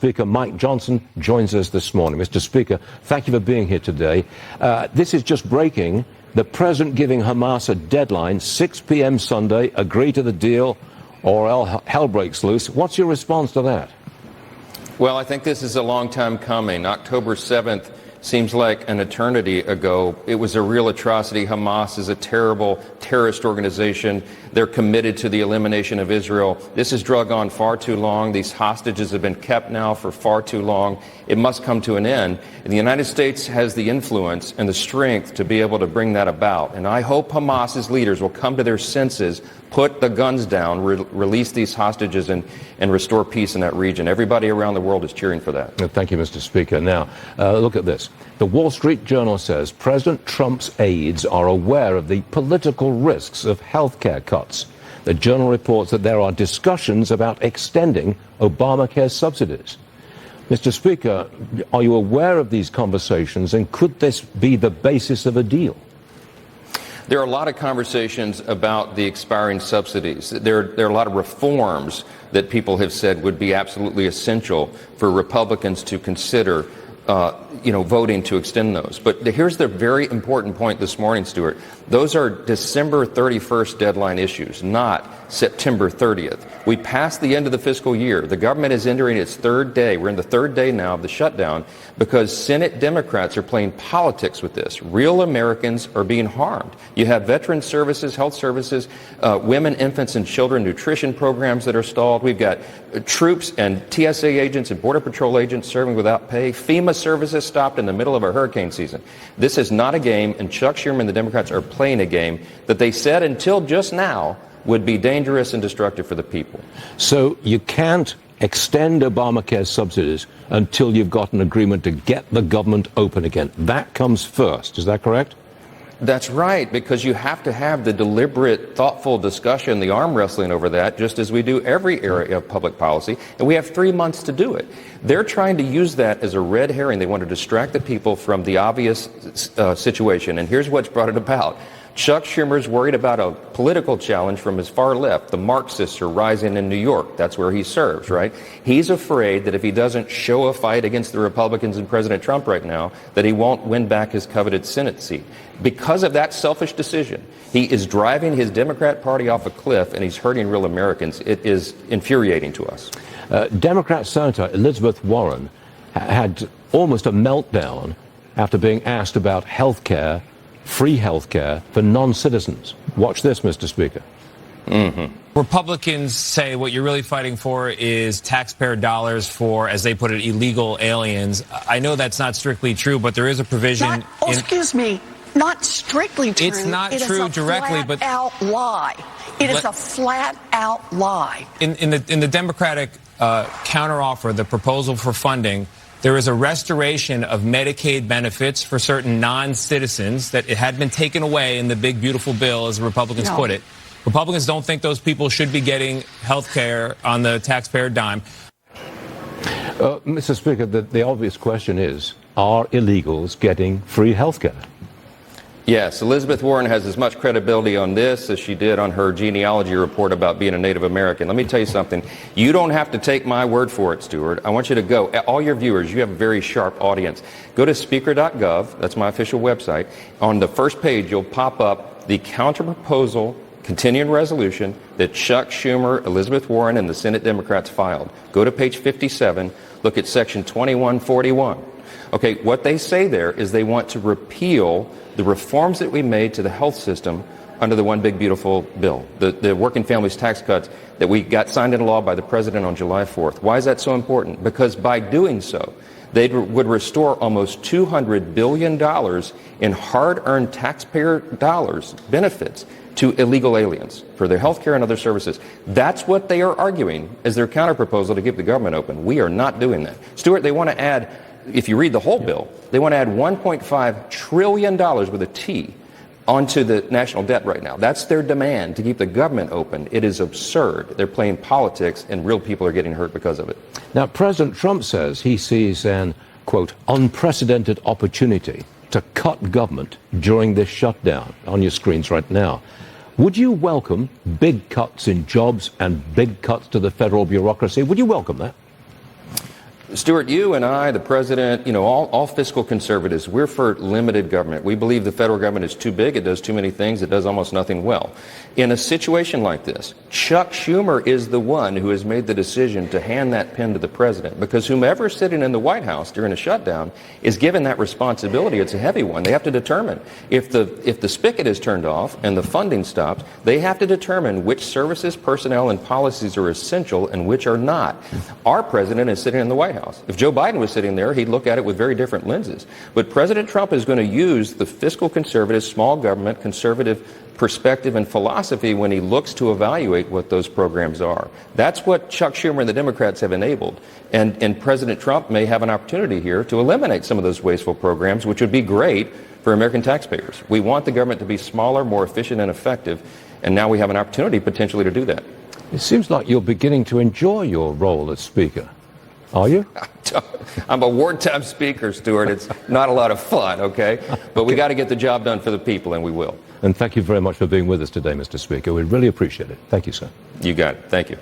Speaker Mike Johnson joins us this morning. Mr. Speaker, thank you for being here today. This is just breaking. The president giving Hamas a deadline, 6 p.m. Sunday, agree to the deal or hell breaks loose. What's your response to that? Well, I think this is a long time coming. October 7th seems like an eternity ago. It was a real atrocity. Hamas is a terrible terrorist organization. They're committed to the elimination of Israel. This has drug on far too long. These hostages have been kept now for far too long. It must come to an end. And the United States has the influence and the strength to be able to bring that about. And I hope Hamas's leaders will come to their senses, put the guns down, release these hostages, and restore peace in that region. Everybody around the world is cheering for that. Thank you, Mr. Speaker. Now, look at this. The Wall Street Journal says President Trump's aides are aware of the political risks of health care cuts. The Journal reports that there are discussions about extending Obamacare subsidies. Mr. Speaker, are you aware of these conversations, and could this be the basis of a deal? There are a lot of conversations about the expiring subsidies. There are a lot of reforms that people have said would be absolutely essential for Republicans to consider, voting to extend those. But here's the very important point this morning, Stuart. Those are December 31st deadline issues, not September 30th. We passed the end of the fiscal year. The government is entering its third day. We're in the third day now of the shutdown because Senate Democrats are playing politics with this. Real Americans are being harmed. You have veteran services, health services, women, infants, and children nutrition programs that are stalled. We've got troops and TSA agents and Border Patrol agents serving without pay. FEMA services stopped in the middle of a hurricane season. This is not a game, and Chuck Schumer and the Democrats are playing a game that they said until just now would be dangerous and destructive for the people. So you can't extend Obamacare subsidies until you've got an agreement to get the government open again. That comes first. Is that correct? That's right, because you have to have the deliberate, thoughtful discussion, the arm wrestling over that, just as we do every area of public policy, and we have 3 months to do it. They're trying to use that as a red herring. They want to distract the people from the obvious situation, and here's what's brought it about. Chuck Schumer's worried about a political challenge from his far left. The Marxists are rising in New York. That's where he serves, right? He's afraid that if he doesn't show a fight against the Republicans and President Trump right now, that he won't win back his coveted Senate seat. Because of that selfish decision, he is driving his Democrat Party off a cliff, and he's hurting real Americans. It is infuriating to us. Democrat Senator Elizabeth Warren had almost a meltdown after being asked about health care, free health care for non-citizens. Watch this, Mr. Speaker. Republicans say what you're really fighting for is taxpayer dollars for, as they put it, illegal aliens. I know that's not strictly true, but there is a provision. Excuse me, not strictly true. It's not true directly, but out lie. It is a flat-out lie. In the Democratic counteroffer, the proposal for funding, there is a restoration of Medicaid benefits for certain non-citizens that it had been taken away in the big, beautiful bill, as the Republicans put it. Republicans don't think those people should be getting health care on the taxpayer dime. Mr. Speaker, the obvious question is, are illegals getting free health care? Yes, Elizabeth Warren has as much credibility on this as she did on her genealogy report about being a Native American. Let me tell you something. You don't have to take my word for it, Stuart. I want you to go. All your viewers, you have a very sharp audience. Go to speaker.gov. That's my official website. On the first page, you'll pop up the counterproposal continuing resolution that Chuck Schumer, Elizabeth Warren, and the Senate Democrats filed. Go to page 57. Look at section 2141. Okay, what they say there is they want to repeal the reforms that we made to the health system under the One Big Beautiful Bill, the Working Families Tax Cuts that we got signed into law by the President on July 4th. Why is that so important? Because by doing so, they would restore almost $200 billion in hard-earned taxpayer dollars, benefits, to illegal aliens for their health care and other services. That's what they are arguing as their counterproposal to keep the government open. We are not doing that. Stuart, they want to add, if you read the whole bill, they want to add $1.5 trillion with a T onto the national debt right now. That's their demand to keep the government open. It is absurd. They're playing politics, and real people are getting hurt because of it. Now, President Trump says he sees an, quote, unprecedented opportunity to cut government during this shutdown on your screens right now. Would you welcome big cuts in jobs and big cuts to the federal bureaucracy? Would you welcome that? Stuart, you and I, the president, all fiscal conservatives, we're for limited government. We believe the federal government is too big. It does too many things. It does almost nothing well. In a situation like this, Chuck Schumer is the one who has made the decision to hand that pen to the president, because whomever is sitting in the White House during a shutdown is given that responsibility. It's a heavy one. They have to determine if the spigot is turned off and the funding stops, they have to determine which services, personnel, and policies are essential and which are not. Our president is sitting in the White House. If Joe Biden was sitting there, he'd look at it with very different lenses. But President Trump is going to use the fiscal conservative, small government, conservative perspective and philosophy when he looks to evaluate what those programs are. That's what Chuck Schumer and the Democrats have enabled. And President Trump may have an opportunity here to eliminate some of those wasteful programs, which would be great for American taxpayers. We want the government to be smaller, more efficient, and effective. And now we have an opportunity potentially to do that. It seems like you're beginning to enjoy your role as Speaker. Are you? I'm a wartime speaker, Stuart. It's not a lot of fun, okay? But we got to get the job done for the people, and we will. And thank you very much for being with us today, Mr. Speaker. We really appreciate it. Thank you, sir. You got it. Thank you.